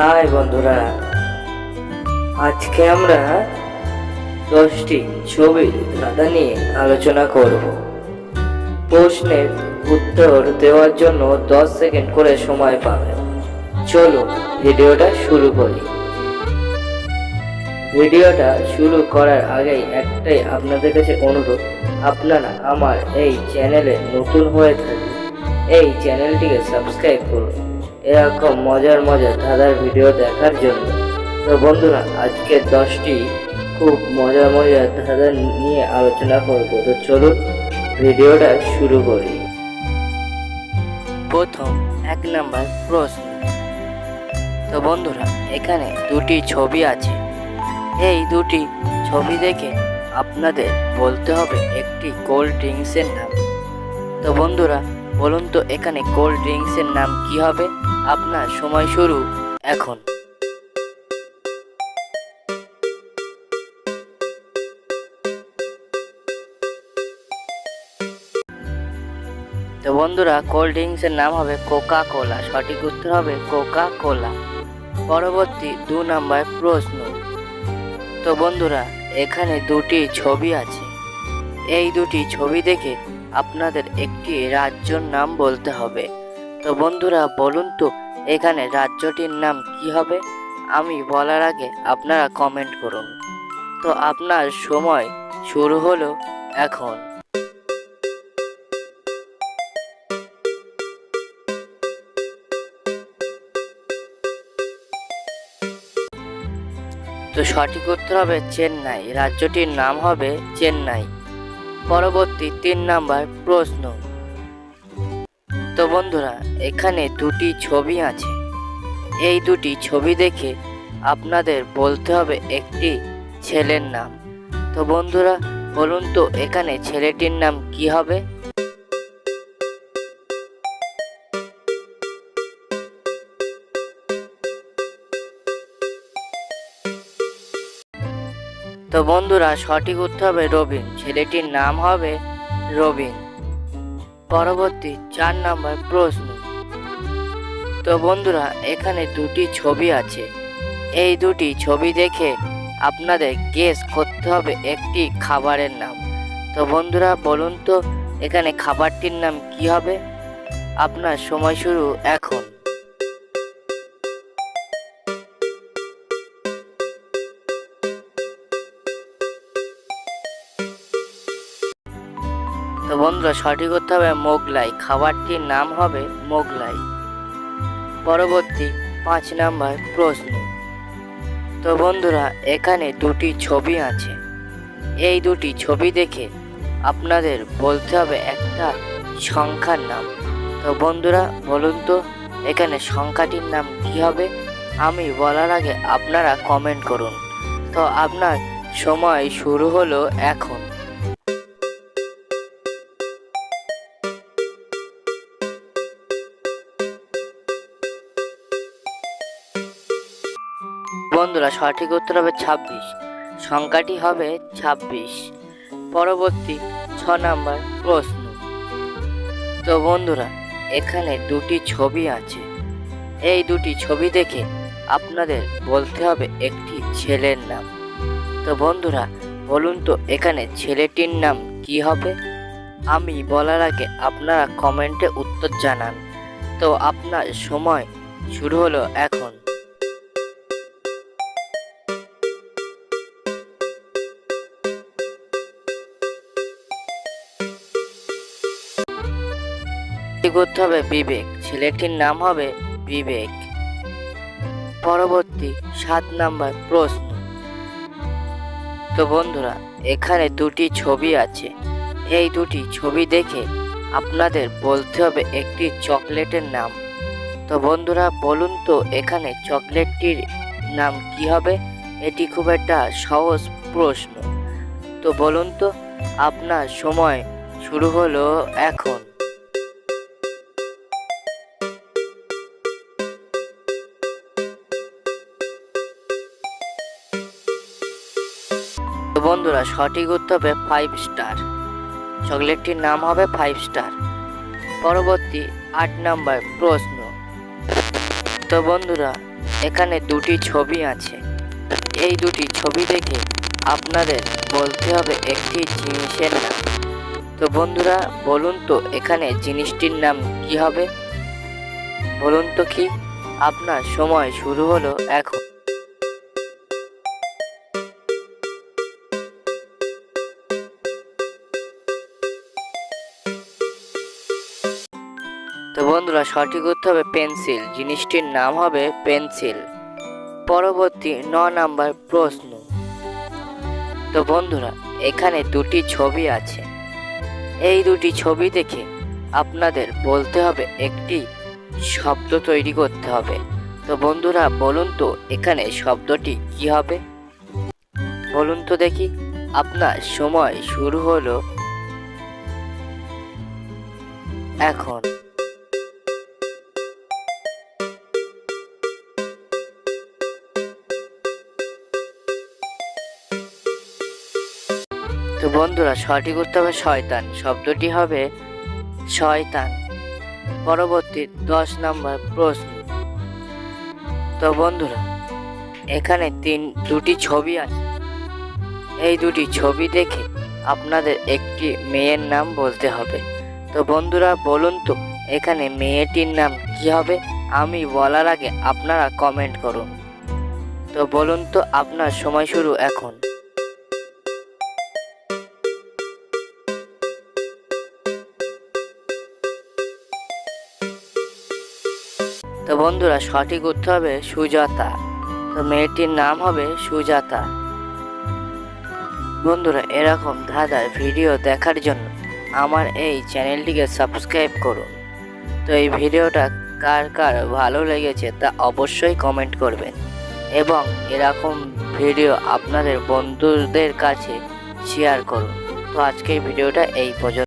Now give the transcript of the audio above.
High বন্ধুরা, আজকে আমরা 10টি ছবির ধাঁধা নিয়ে আলোচনা করব। প্রশ্নের উত্তর দেওয়ার জন্য 10 সেকেন্ড করে সময় পাবেন। চলো ভিডিওটা শুরু করি। ভিডিওটা শুরু করার আগেই একটাই আপনাদের কাছে অনুরোধ, আপনারা আমার এই চ্যানেলে নতুন হয়ে থাকলে এই চ্যানেলটিকে সাবস্ক্রাইব করুন এরকম মজার ধাঁধার ভিডিও দেখার জন্য। তো বন্ধুরা, আজকে 10টি খুব মজার ধাঁধা নিয়ে আলোচনা করব। তো চলুন ভিডিওটা শুরু করি। প্রথম 1 নাম্বার প্রশ্ন। তো বন্ধুরা, এখানে দুটি ছবি আছে। এই দুটি ছবি দেখে আপনাদের বলতে হবে একটি কোল্ড ড্রিঙ্কসের নাম। তো বন্ধুরা, বলুন তো এখানে কোল্ড ড্রিঙ্কসের নাম কি হবে? আপনার সময় শুরু এখন। তো বন্ধুরা, কোল্ড ড্রিঙ্কসের নাম হবে কোকা কোলা। সঠিক উত্তর হবে কোকা কোলা। পরবর্তী 2 নাম্বার প্রশ্ন। তো বন্ধুরা, এখানে দুটি ছবি আছে। এই দুটি ছবি দেখে আপনাদের একটি রাজ্যর নাম বলতে হবে। তো বন্ধুরা, বলুন তো এখানে রাজ্যটির নাম কি হবে? আমি বলার আগে আপনারা কমেন্ট করুন। তো আপনার সময় শুরু হলো এখন। তো সঠিক উত্তর হবে চেন্নাই। রাজ্যটির নাম হবে চেন্নাই। পরবর্তী 3 নাম্বার প্রশ্ন। তো বন্ধুরা, এখানে দুটি ছবি আছে। এই দুটি ছবি দেখে আপনাদের বলতে হবে একটি ছেলের নাম। তো বন্ধুরা, বলুন তো এখানে ছেলেটির নাম কি হবে? তো বন্ধুরা, সঠিক উত্তর হবে রবিন। ছেলেটির নাম হবে রবিন। পরবর্তী 4 নাম্বার প্রশ্ন। তো বন্ধুরা, এখানে দুটি ছবি আছে। এই দুটি ছবি দেখে আপনাদের গেস করতে হবে একটি খাবারের নাম। তো বন্ধুরা, বলুন তো এখানে খাবারটির নাম কি হবে? আপনার সময় শুরু এখন। তো বন্ধুরা, সঠিক উত্তর হবে মোগলাই। খাবারটির নাম হবে মোগলাই। পরবর্তী 5 নাম্বার প্রশ্ন। তো বন্ধুরা, এখানে দুটি ছবি আছে। এই দুটি ছবি দেখে আপনাদের বলতে হবে একটা সংখ্যার নাম। তো বন্ধুরা, বলুন তো এখানে সংখ্যাটির নাম কি হবে? আমি বলার আগে আপনারা কমেন্ট করুন। তো আপনার সময় শুরু হলো এখন। বন্ধুরা, সঠিক উত্তর হবে 26। সংখ্যাটি হবে 26। পরবর্তী 6 নাম্বার প্রশ্ন। তো বন্ধুরা, এখানে দুটি ছবি আছে। এই দুটি ছবি দেখে আপনাদের বলতে হবে একটি ছেলের নাম। তো বন্ধুরা, বলুন তো এখানে ছেলেটির নাম কি হবে? আমি বলার আগে আপনারা কমেন্টে উত্তর জানান। তো আপনার সময় শুরু হলো এখন। করতে হবে বিবেক। ছেলেটির নাম হবে বিবেক। পরবর্তী 7 নাম্বার প্রশ্ন। তো বন্ধুরা, এখানে দুটি ছবি আছে। এই দুটি ছবি দেখে আপনাদের বলতে হবে একটি চকলেটের নাম। তো বন্ধুরা, বলুন তো এখানে চকলেটটির নাম কি হবে? এটি খুব একটা সহজ প্রশ্ন। তো বলুন তো আপনার সময় শুরু হলো এখন। তো বন্ধুরা, সঠিক উত্তর হবে 5 স্টার। চকলেটটির নাম হবে 5 স্টার। পরবর্তী 8 নাম্বার প্রশ্ন। তো বন্ধুরা, এখানে দুটি ছবি আছে। এই দুটি ছবি দেখে আপনাদের বলতে হবে একটি জিনিসের নাম। তো বন্ধুরা বলুন তো এখানে জিনিসটির নাম কি হবে? বলুন তো কি? আপনার সময় শুরু হলো এখন। তো বন্ধুরা সঠিক উত্তর হবে পেন্সিল। জিনিসটির নাম হবে পেন্সিল। পরবর্তী 9 নাম্বার প্রশ্ন। তো বন্ধুরা এখানে দুটি ছবি আছে। এই দুটি ছবি দেখে আপনাদের বলতে হবে একটি শব্দ তৈরি করতে হবে। তো বন্ধুরা বলুন তো এখানে শব্দটি কি হবে? বলুন তো দেখি। আপনার সময় শুরু হলো এখন। তো বন্ধুরা সঠিক উত্তর হবে শয়তান। শব্দটি হবে শয়তান। পরবর্তী 10 নাম্বার প্রশ্ন। তো বন্ধুরা এখানে দুটি ছবি আছে। এই দুটি ছবি দেখে আপনাদের একটি মেয়ের নাম বলতে হবে। তো বন্ধুরা বলুন তো এখানে মেয়েটির নাম কি হবে? আমি বলার আগে আপনারা কমেন্ট করুন। তো বলুন তো আপনার সময় শুরু এখন। তো বন্ধুরা সঠিক উত্তর হবে সুজাতা। তো মেয়েটির নাম হবে সুজাতা। বন্ধুরা এরকম ধাঁধার ভিডিও দেখার জন্য আমার এই চ্যানেলটিকে সাবস্ক্রাইব করুন। তো এই ভিডিওটা কার কার ভালো লেগেছে তা অবশ্যই কমেন্ট করবেন এবং এরকম ভিডিও আপনাদের বন্ধুদের কাছে শেয়ার করুন। তো আজকের ভিডিওটা এই পর্যন্ত।